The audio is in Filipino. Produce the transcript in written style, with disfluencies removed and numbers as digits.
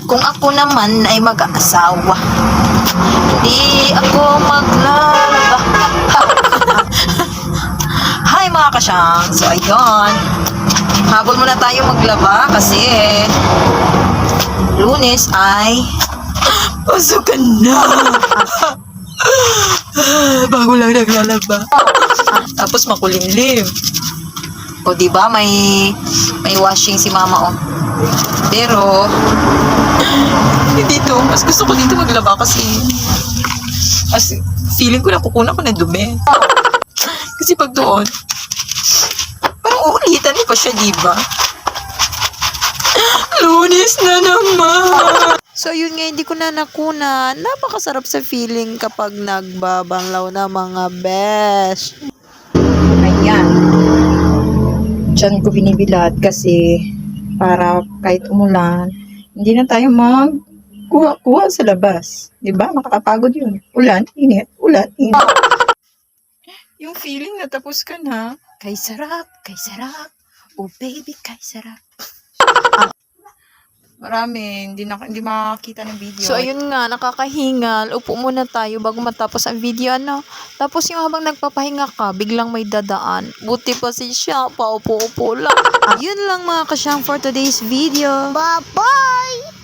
Kung ako naman ay mag-aasawa, hindi ako maglalaba. Hi mga kasyang! So ayun, habol muna tayo maglaba kasi Lunes ay pasukan na. Bago lang naglalaba. Tapos makulimlim. O diba may washing si mama Pero dito, mas gusto ko dito maglaba kasi feeling ko na kukunan ko na dumi. Kasi pag doon, parang uulitan pa siya, diba? Lunes na naman! So yun nga, hindi ko na nakuna. Napakasarap sa feeling kapag nagbabanglaw na mga besh. Ayan. Diyan ko binibilad kasi para kahit umulan, hindi na tayo kuha sa labas. Diba? Makakapagod yun. Ulan, init. Ulan, init. Yung feeling na tapos ka na. Kay sarap, kay sarap. Oh baby, kay sarap. Marami, hindi makakita ng video. So, ayun nga, nakakahingal. Upo muna tayo bago matapos ang video, ano. Tapos yung habang nagpapahinga ka, biglang may dadaan. Buti pa si siya, paupo-upo lang. Yun lang mga kasyang for today's video. Bye-bye!